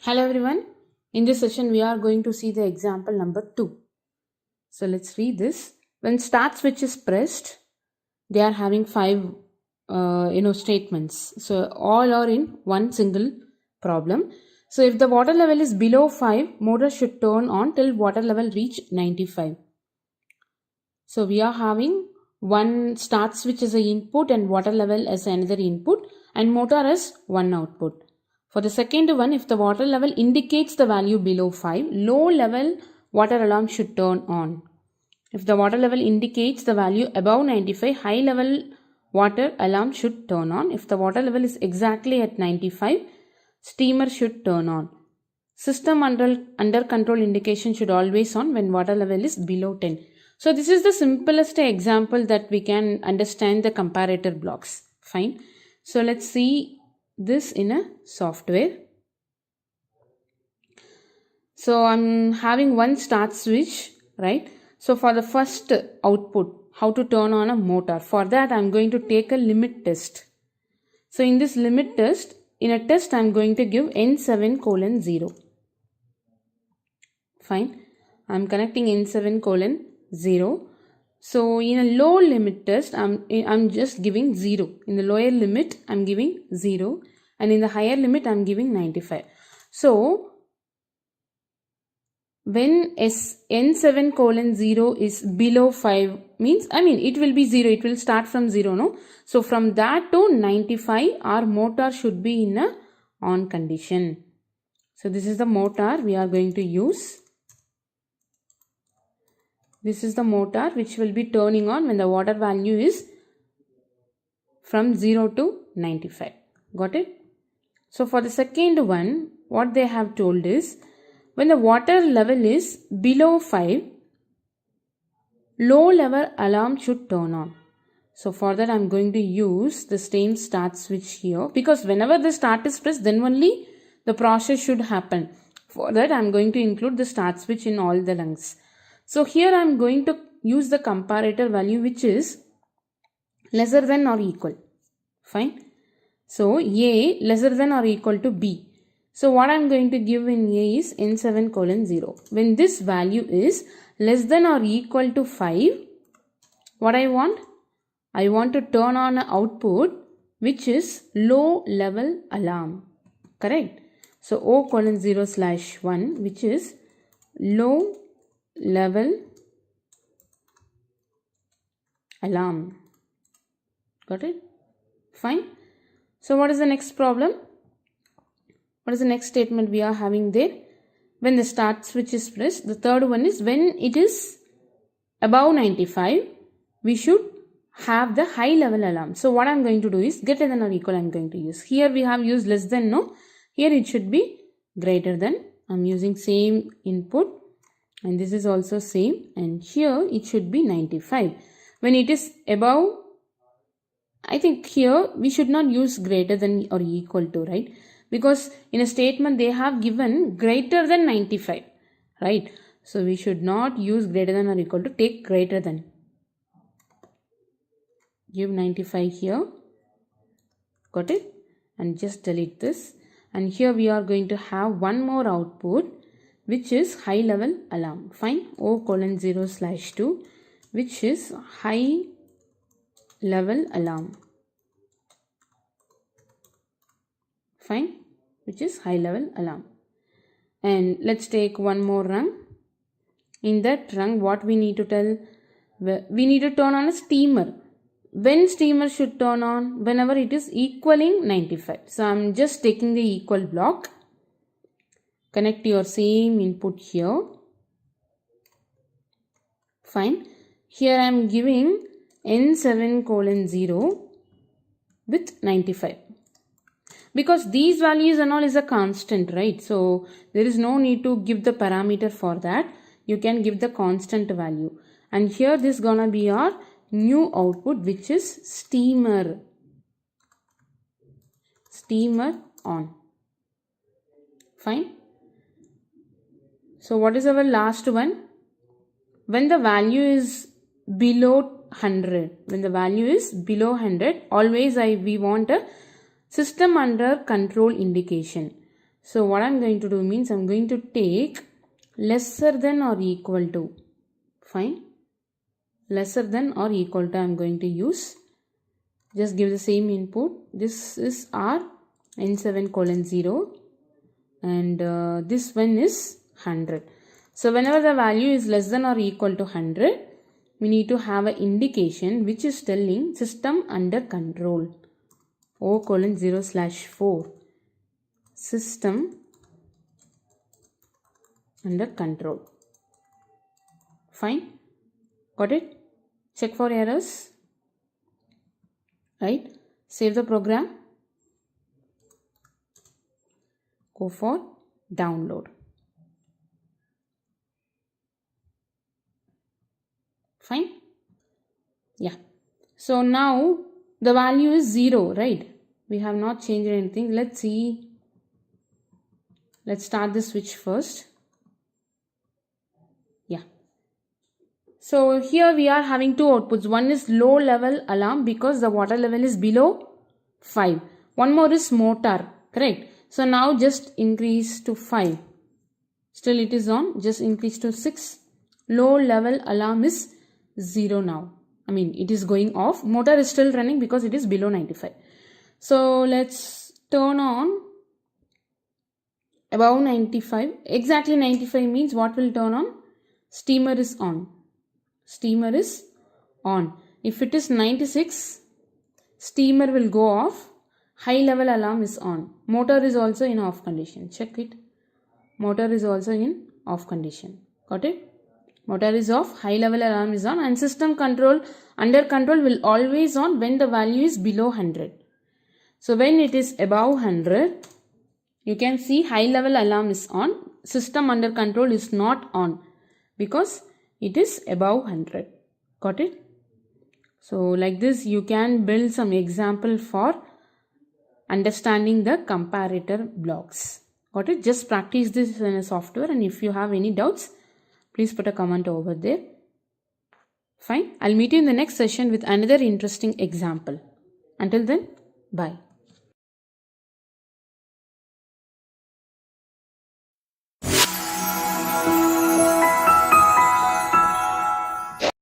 Hello everyone. In this session we are going to see the example number 2. So let's read this. When start switch is pressed, they are having 5 statements. So all are in one single problem. So if the water level is below 5, motor should turn on till water level reach 95. So we are having one start switch as an input and water level as another input, and motor as one output. For the second one, if the water level indicates the value below 5, low level water alarm should turn on. If the water level indicates the value above 95, high level water alarm should turn on. If the water level is exactly at 95, steamer should turn on. System under control indication should always on when water level is below 10. So this is the simplest example that we can understand the comparator blocks. Fine. So let's see this in a software. So I'm having one start switch, right? So for the first output, how to turn on a motor, for that I'm going to take a limit test. So in this limit test, in a test I'm going to give N7:0. Fine. I'm connecting N7:0. So in a low limit test, I'm just giving 0. In the lower limit, I'm giving 0. And in the higher limit, I'm giving 95. So when N7:0 is below 5 means, it will be 0. It will start from 0, no? So from that to 95, our motor should be in a on condition. So this is the motor we are going to use. This is the motor which will be turning on when the water value is from 0 to 95. Got it? So for the second one, what they have told is, when the water level is below 5, low level alarm should turn on. So for that I'm going to use the same start switch here, because whenever the start is pressed, then only the process should happen. For that I'm going to include the start switch in all the rungs. So here I am going to use the comparator value which is lesser than or equal. Fine. So A lesser than or equal to B. So what I am going to give in A is N7:0. When this value is less than or equal to 5, what I want? I want to turn on an output which is low level alarm. Correct? So O:0/1 which is low level alarm. Got it? Fine. So what is the next problem? What is the next statement we are having there? When the start switch is pressed, the third one is when it is above 95, we should have the high level alarm. So what I am going to do is greater than or equal I am going to use. Here we have used less than, no? Here it should be greater than. I am using same input. And this is also same, and here it should be 95. When it is above, I think here we should not use greater than or equal to, right? Because in a statement they have given greater than 95, right? So we should not use greater than or equal to, take greater than. Give 95 here. Got it? And just delete this. And here we are going to have one more output which is high level alarm. Fine. O:0/2 which is high level alarm. Fine. Which is high level alarm. And let's take one more rung. In that rung, what we need to tell? We need to turn on a steamer. When steamer should turn on? Whenever it is equaling 95. So I'm just taking the equal block. Connect your same input here. Fine. Here I am giving N7:0 with 95. Because these values and all is a constant, right? So there is no need to give the parameter for that. You can give the constant value. And here this gonna be our new output which is steamer. Steamer on. Fine. So what is our last one? When the value is below 100, when the value is below 100, always we want a system under control indication. So what I'm going to do means I'm going to take lesser than or equal to. Fine. Lesser than or equal to I'm going to use. Just give the same input. This is our N7:0 and this one is 100. So whenever the value is less than or equal to 100, we need to have an indication which is telling system under control. O:0/4. System under control. Fine. Got it? Check for errors. Right? Save the program. Go for download. Fine? Yeah. So now the value is 0, right? We have not changed anything. Let's see. Let's start the switch first. Yeah. So here we are having two outputs. One is low level alarm because the water level is below 5. One more is motor, correct? So now just increase to 5. Still it is on. Just increase to 6. Low level alarm is 0 now. I mean it is going off. Motor is still running because it is below 95. So let's turn on above 95. Exactly 95 means what will turn on? Steamer is on. Steamer is on. If it is 96, steamer will go off. High level alarm is on. Motor is also in off condition. Check it. Motor is also in off condition. Got it? Motor is off. High level alarm is on. And system control under control will always on when the value is below 100. So when it is above 100, you can see high level alarm is on. System under control is not on because it is above 100. Got it? So like this you can build some example for understanding the comparator blocks. Got it? Just practice this in a software, and if you have any doubts, please put a comment over there. Fine. I'll meet you in the next session with another interesting example. Until then, bye.